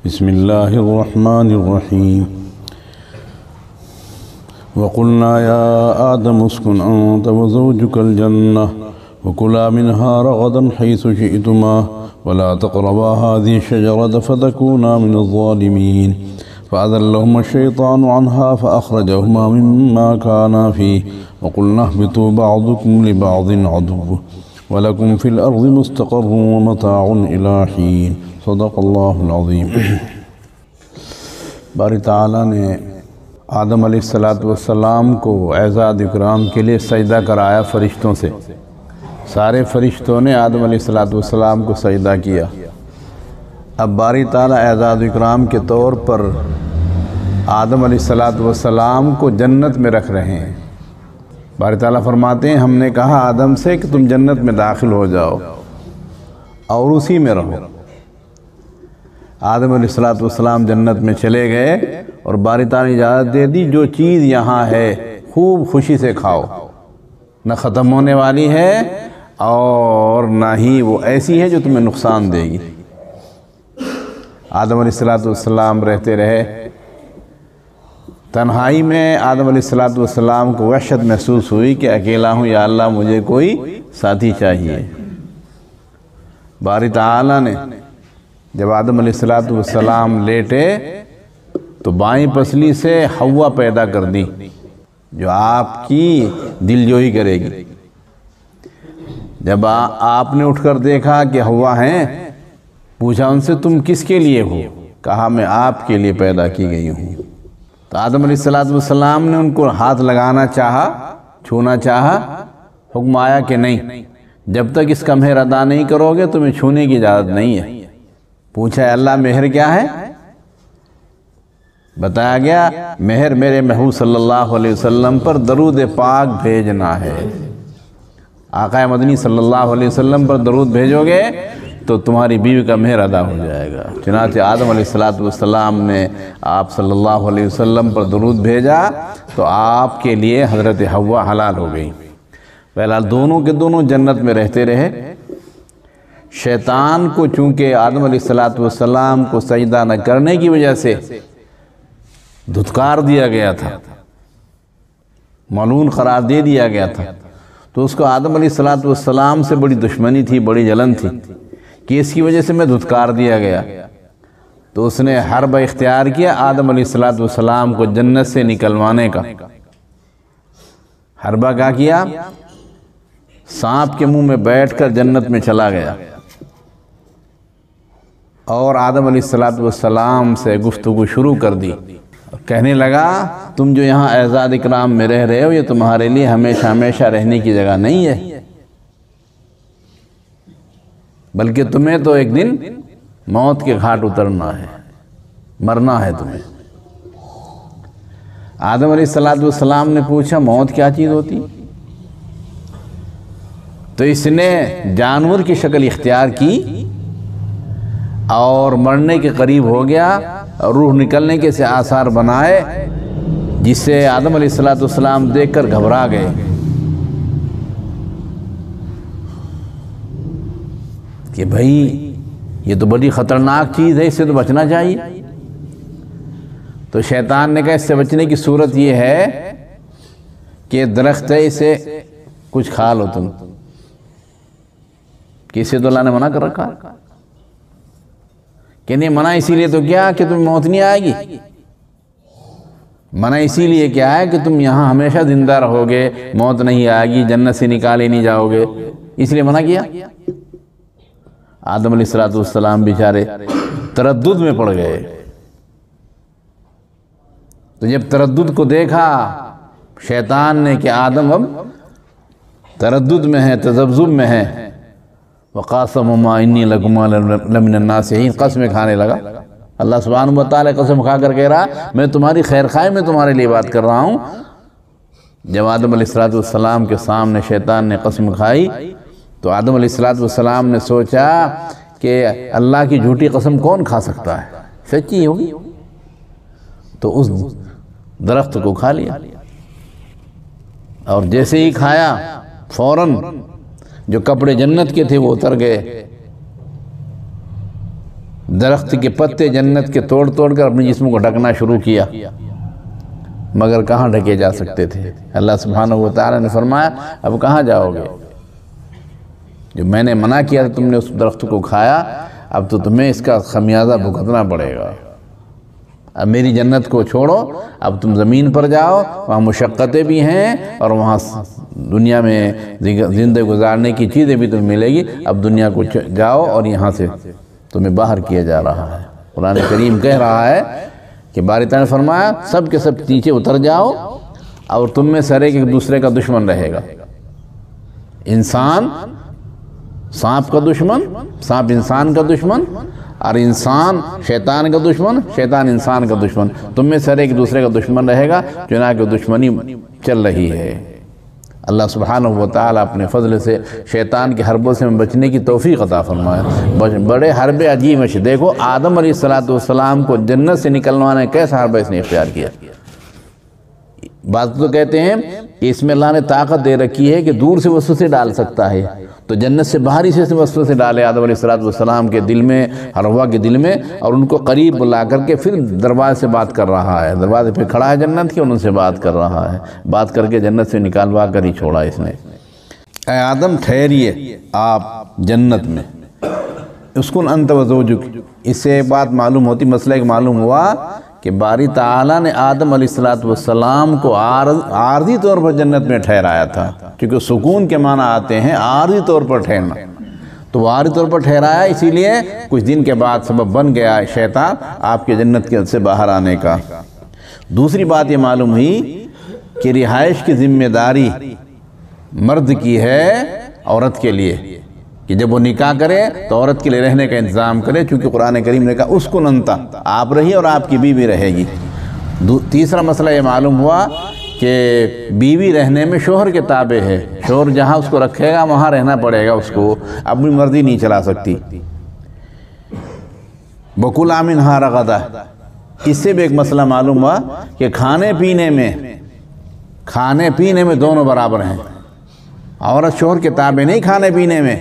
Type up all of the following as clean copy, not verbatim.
بسم الله الرحمن الرحيم وقلنا يا آدم اسكن أنت وزوجك الجنة وكلا منها رغدا حيث شئتما ولا تقربا هذه الشجرة فتكونا من الظالمين فأذلهما الشيطان عنها فأخرجهما مما كانا فيه وقلنا اهبطوا بعضكم لبعض عدو وَلَكُمْ فِي الْأَرْضِ مُسْتَقَرٌّ وَمَتَاعٌ إِلَىٰ حِينٍ صدق اللہ العظیم۔ باری تعالیٰ نے آدم علیہ السلام کو اعزاز اکرام کے لیے سجدہ کرایا فرشتوں سے۔ سارے فرشتوں نے آدم علیہ السلام کو سجدہ کیا۔ اب باری تعالیٰ اعزاز اکرام کے طور پر آدم علیہ السلام کو جنت میں رکھ رہے ہیں۔ باری تعالیٰ فرماتے ہیں ہم نے کہا آدم سے کہ تم جنت میں داخل ہو جاؤ اور اسی میں رہو۔ آدم علیہ السلام جنت میں چلے گئے اور باری تعالیٰ نے اجازت دے دی جو چیز یہاں ہے خوب خوشی سے کھاؤ، نہ ختم ہونے والی ہے اور نہ ہی وہ ایسی ہے جو تمہیں نقصان دے گی۔ آدم علیہ السلام رہتے رہے۔ تنہائی میں آدم علیہ السلام کو وحشت محسوس ہوئی کہ اکیلا ہوں، یا اللہ مجھے کوئی ساتھی چاہیے۔ باری تعالیٰ نے جب آدم علیہ السلام لیٹے تو بائیں پسلی سے حوا پیدا کر دی جو آپ کی دلجوئی کرے گی۔ جب آپ نے اٹھ کر دیکھا کہ حوا ہیں، پوچھا ان سے تم کس کے لیے ہو؟ کہا میں آپ کے لیے پیدا کی گئی ہوں۔ تو آدم علیہ السلام نے ان کو ہاتھ لگانا چاہا، چھونا چاہا، حکم آیا کہ نہیں، جب تک اس کا مہر ادا نہیں کرو گے تمہیں چھونے کی اجازت نہیں ہے۔ پوچھا اللہ مہر کیا ہے؟ بتایا گیا مہر میرے محبوب صلی اللہ علیہ وسلم پر درود پاک بھیجنا ہے۔ آقا مدنی صلی اللہ علیہ وسلم پر درود بھیجو گے تو تمہاری بیوی کا مہر ادا ہو جائے گا۔ چنانچہ آدم علیہ السلام نے آپ صلی اللہ علیہ وسلم پر درود بھیجا تو آپ کے لیے حضرت حوا حلال ہو گئی۔ بہرحال دونوں کے دونوں جنت میں رہتے رہے۔ شیطان کو چونکہ آدم علیہ السلام کو سجدہ نہ کرنے کی وجہ سے دھتکار دیا گیا تھا، ملعون قرار دے دیا گیا تھا، تو اس کو آدم علیہ السلام سے بڑی دشمنی تھی، بڑی جلن تھی کہ اس کی وجہ سے میں دھتکار دیا گیا۔ تو اس نے حرب اختیار کیا آدم علیہ السلام کو جنت سے نکلوانے کا۔ حربہ کیا؟ سانپ کے منہ میں بیٹھ کر جنت میں چلا گیا اور آدم علیہ السلام سے گفتگو شروع کر دی۔ کہنے لگا تم جو یہاں اعزاز اکرام میں رہ رہے ہو یہ تمہارے لیے ہمیشہ ہمیشہ رہنے کی جگہ نہیں ہے، بلکہ تمہیں تو ایک دن موت کے گھاٹ اترنا ہے، مرنا ہے تمہیں۔ آدم علیہ السلام نے پوچھا موت کیا چیز ہوتی؟ تو اس نے جانور کی شکل اختیار کی اور مرنے کے قریب ہو گیا، روح نکلنے کے سے آثار بنائے، جس سے آدم علیہ السلام دیکھ کر گھبرا گئے کہ بھائی یہ تو بڑی خطرناک چیز ہے، اس سے تو بچنا چاہیے۔ تو شیطان نے کہا اس سے بچنے کی صورت یہ ہے کہ درخت ہے اسے کچھ کھا لو تم، کہ اسے تو اللہ نے منع کر رکھا کہ نہیں، منع اسی لیے تو کیا کہ تم موت نہیں آئے گی، منع اسی لیے کیا ہے کہ تم یہاں ہمیشہ زندہ رہو گے، موت نہیں آئے گی، جنت سے نکالے نہیں جاؤ گے، اس لیے منع کیا۔ آدم علیہ السلام بیچارے تردد میں پڑ گئے۔ تو جب تردد کو دیکھا شیطان نے کہ آدم اب تردد میں ہے، تذبذب میں ہے، وَقَاسَمُهُمَا إِنِّي لَكُمَا لَمِنَ النَّاصِحِينَ، قسمیں کھانے لگا۔ اللہ سبحانہ وتعالی قسم کھا کر کہہ رہا میں تمہاری خیر خواہی میں تمہارے لیے بات کر رہا ہوں۔ جب آدم علیہ السلام کے سامنے شیطان نے قسم کھائی تو آدم علیہ السلام نے سوچا کہ اللہ کی جھوٹی قسم کون کھا سکتا ہے، سچی ہوگی، تو اس درخت کو کھا لیا، اور جیسے ہی کھایا فوراً جو کپڑے جنت کے تھے وہ اتر گئے، درخت کے پتے جنت کے توڑ توڑ کر اپنے جسم کو ڈھکنا شروع کیا، مگر کہاں ڈھکے جا سکتے تھے؟ اللہ سبحانہ و تعالیٰ نے فرمایا اب کہاں جاؤ گے؟ جو میں نے منع کیا تھا تم نے اس درخت کو کھایا، اب تو تمہیں اس کا خمیازہ بھگتنا پڑے گا۔ اب میری جنت کو چھوڑو، اب تم زمین پر جاؤ، وہاں مشقتیں بھی ہیں اور وہاں دنیا میں زندگی گزارنے کی چیزیں بھی تمہیں ملے گی۔ اب دنیا کو جاؤ اور یہاں سے تمہیں باہر کیا جا رہا ہے۔ قرآن کریم کہہ رہا ہے کہ باری تعالیٰ نے فرمایا سب کے سب نیچے اتر جاؤ اور تم میں سے ایک دوسرے کا دشمن رہے گا۔ انسان سانپ کا دشمن، سانپ انسان کا دشمن، اور انسان شیطان کا دشمن، شیطان انسان کا دشمن، تم میں سے ایک دوسرے کا دشمن رہے گا، چنانچہ دشمنی چل رہی ہے۔ اللہ سبحانہ و تعالیٰ اپنے فضل سے شیطان کے حربوں سے بچنے کی توفیق عطا فرمایا۔ بڑے حرب عجیب ہیں، دیکھو آدم علیہ السلام کو جنت سے نکلوانے کیسا حربہ اس نے اختیار کیا۔ بات تو کہتے ہیں کہ اس میں اللہ نے طاقت دے رکھی ہے کہ دور سے وسوسے ڈال سکتا ہے، تو جنت سے باہری سے وسوسے ڈالے آدم علیہ السلام کے دل میں، حوا کے دل میں، اور ان کو قریب بلا کر کے پھر دروازے سے بات کر رہا ہے، دروازے پہ کھڑا ہے جنت کے، ان سے بات کر رہا ہے، بات کر کے جنت سے نکالوا کر ہی چھوڑا اس نے۔ اے آدم ٹھہریے آپ جنت میں، اسکن انت و زوجک۔ اس سے ایک بات معلوم ہوتی، مسئلہ ایک معلوم ہوا کہ باری تعالیٰ نے آدم علیہ السلام کو عارضی طور پر جنت میں ٹھہرایا تھا، کیونکہ سکون کے معنی آتے ہیں عارضی طور پر ٹھہرنا، تو وہ عارضی طور پر ٹھہرایا، اسی لیے کچھ دن کے بعد سبب بن گیا شیطان آپ کے جنت سے باہر آنے کا۔ دوسری بات یہ معلوم ہوئی کہ رہائش کی ذمہ داری مرد کی ہے عورت کے لیے، کہ جب وہ نکاح کرے تو عورت کے لیے رہنے کا انتظام کرے، چونکہ قرآن کریم نے کہا اسکن انت، آپ رہی اور آپ کی بیوی رہے گی۔ تیسرا مسئلہ یہ معلوم ہوا کہ بیوی رہنے میں شوہر کے تابع ہے، شوہر جہاں اس کو رکھے گا وہاں رہنا پڑے گا اس کو، اپنی مرضی نہیں چلا سکتی۔ وَكُلَا مِنْهَا رَغَدًا، اس سے بھی ایک مسئلہ معلوم ہوا کہ کھانے پینے میں دونوں برابر ہیں، عورت شوہر کے تابع نہیں کھانے پینے میں،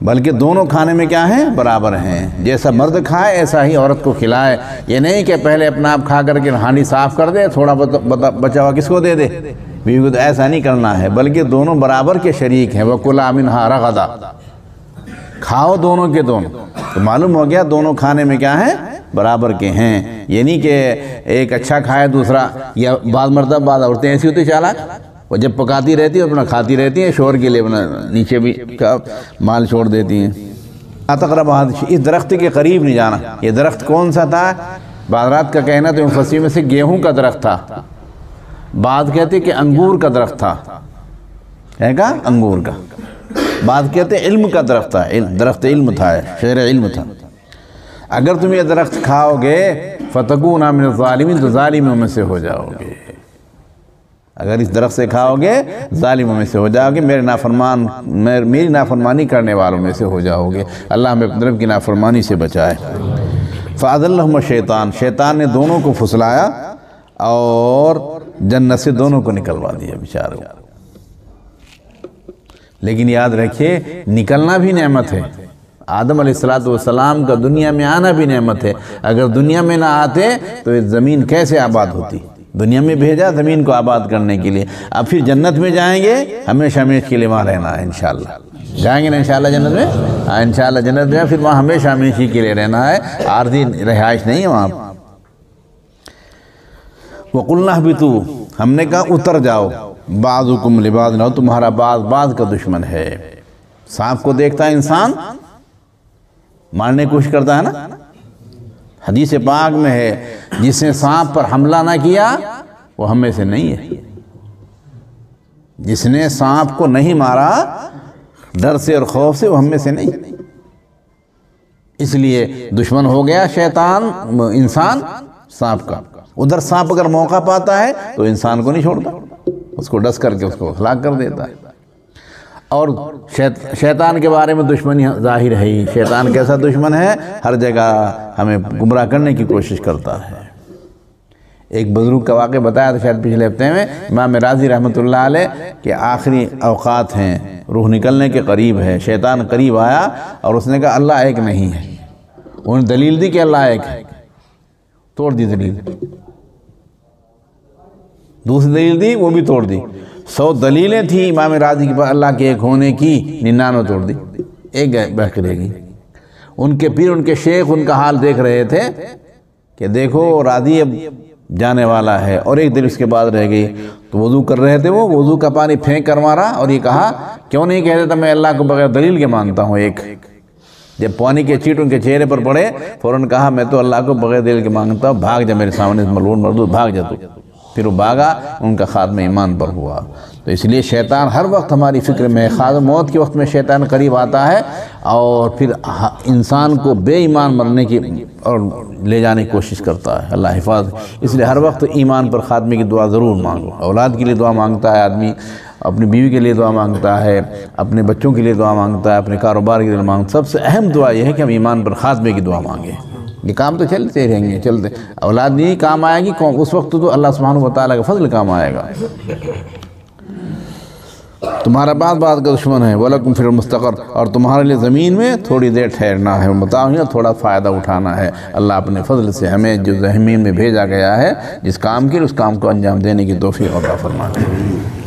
بلکہ دونوں کھانے میں کیا ہیں؟ برابر ہیں۔ جیسا مرد کھائے ایسا ہی عورت کو کھلائے، یہ نہیں کہ پہلے اپنا آپ کھا کر کے ہانڈی صاف کر دے، تھوڑا بچا ہوا کس کو دے دے؟ بیوی کو تو ایسا نہیں کرنا ہے، بلکہ دونوں برابر کے شریک ہیں۔ وَكُلَا مِنْهَا رَغَدًا، کھاؤ دونوں کے دونوں، تو معلوم ہو گیا دونوں کھانے میں کیا ہیں؟ برابر کے ہیں۔ یہ نہیں کہ ایک اچھا کھائے دوسرا، یا بعض مرتبہ بعض عورتیں ایسی ہوتی چالاک، وہ جب پکاتی رہتی ہیں اپنا کھاتی رہتی ہیں، شوہر کے لیے اپنا نیچے بھی مال چھوڑ دیتی ہیں۔ اس درخت کے قریب نہیں جانا۔ یہ درخت کون سا تھا؟ بعضرات کا کہنا تو مفسرین میں سے گیہوں کا درخت تھا، بعض کہتے کہ انگور کا درخت تھا، کہا انگور کا، بعض کہتے علم کا درخت تھا، درخت علم تھا، شجر علم تھا۔ اگر تم یہ درخت کھاؤ گے فَتَكُونَ مِنَ الظَّالِمِينَ، تو ظالموں میں سے ہو جاؤ گے۔ اگر اس درخت سے کھاؤ گے ظالموں میں سے ہو جاؤ گے، میری نافرمانی کرنے والوں میں سے ہو جاؤ گے۔ اللہ ہمیں اپنے رب کی نافرمانی سے بچائے۔ فَأَضَلَّهُمَ الشَّيْطَانُ، شیطان نے دونوں کو پھسلایا اور جنت سے دونوں کو نکلوا دیا بیچاروں۔ لیکن یاد رکھیے نکلنا بھی نعمت ہے، آدم علیہ السلام کا دنیا میں آنا بھی نعمت ہے۔ اگر دنیا میں نہ آتے تو یہ زمین کیسے آباد ہوتی؟ دنیا میں بھیجا زمین کو آباد کرنے کے لیے، اب پھر جنت میں جائیں گے، ہمیشہ ہمیشہ کے لیے وہاں رہنا ہے انشاءاللہ۔ جائیں گے نا انشاءاللہ جنت میں؟ انشاءاللہ جنت میں پھر وہاں ہمیشہ ہمیشہ کے لیے رہنا ہے، عارضی رہائش نہیں ہے وہاں۔ وَقُلْنَا اهْبِطُوا، ہم نے کہا اتر جاؤ، بَعْضُكُمْ لِبَعْضٍ، اور تمہارا بعض کا دشمن ہے۔ سانپ کو دیکھتا ہے انسان مارنے کی کوشش کرتا ہے نا، حدیث پاک میں ہے جس نے سانپ پر حملہ نہ کیا وہ ہم میں سے نہیں ہے۔ جس نے سانپ کو نہیں مارا ڈر سے اور خوف سے وہ ہم میں سے نہیں۔ اس لیے دشمن ہو گیا شیطان انسان سانپ کا۔ ادھر سانپ اگر موقع پاتا ہے تو انسان کو نہیں چھوڑتا، اس کو ڈس کر کے اس کو ہلاک کر دیتا ہے۔ اور شیطان کے بارے میں دشمنی ظاہر ہے ہی، شیطان کیسا دشمن ہے؟ ہر جگہ ہمیں گمراہ کرنے کی کوشش کرتا ہے۔ ایک بزرگ کا واقعہ بتایا تھا شاید پچھلے ہفتے میں، امام راضی رحمۃ اللہ علیہ، کہ آخری اوقات ہیں، روح نکلنے کے قریب ہے، شیطان قریب آیا اور اس نے کہا اللہ ایک نہیں ہے، انہوں نے دلیل دی کہ اللہ ایک ہے، توڑ دی دلیل، دوسری دلیل دی وہ بھی توڑ دی، 100 دلیلیں تھیں امام راضی کے پاس اللہ کے ایک ہونے کی، 99 توڑ دی، ایک باقی رہ گئی۔ ان کے پیر، ان کے شیخ ان کا حال دیکھ رہے تھے کہ دیکھو راضی اب جانے والا ہے، اور ایک دل اس کے بعد رہ گئی، تو وضو کر رہے تھے، وہ وضو کا پانی پھینک کر مارا اور یہ کہا کیوں نہیں کہہ دیتا میں اللہ کو بغیر دلیل کے مانتا ہوں ایک۔ جب پانی کے چیٹ ان کے چہرے پر پڑے فوراً کہا میں تو اللہ کو بغیر دلیل کے مانگتا ہوں، بھاگ جا میرے سامنے ملعون مردود، بھاگ جا تو۔ پھر وہ بھاگا، ان کا خاتمہ ایمان پر ہوا۔ تو اس لیے شیطان ہر وقت ہماری فکر میں، خاص موت کے وقت میں شیطان قریب آتا ہے اور پھر انسان کو بے ایمان مرنے کی اور لے جانے کی کوشش کرتا ہے، اللہ حفاظ۔ اس لیے ہر وقت ایمان پر خاتمے کی دعا ضرور مانگو۔ اولاد کے لیے دعا مانگتا ہے آدمی، اپنی بیوی کے لیے دعا مانگتا ہے، اپنے بچوں کے لیے دعا مانگتا ہے، اپنے کاروبار کے لیے مانگتا ہے۔ سب سے اہم دعا یہ ہے کہ ہم ایمان پر خاتمے کی دعا مانگیں۔ یہ کام تو چلتے رہیں گے، چلتے، اولاد نہیں کام آئے گی، اس وقت تو اللہ سبحانہ و تعالیٰ کا فضل کام آئے گا۔ تمہارا بعض کا دشمن ہے، وَلَكُمْ فِي الْمُسْتَقَرُّ، اور تمہارے لیے زمین میں تھوڑی دیر ٹھہرنا ہے، متاع، تھوڑا فائدہ اٹھانا ہے۔ اللہ اپنے فضل سے ہمیں جو زمین میں بھیجا گیا ہے جس کام کے، اس کام کو انجام دینے کی توفیق عطا فرمائے۔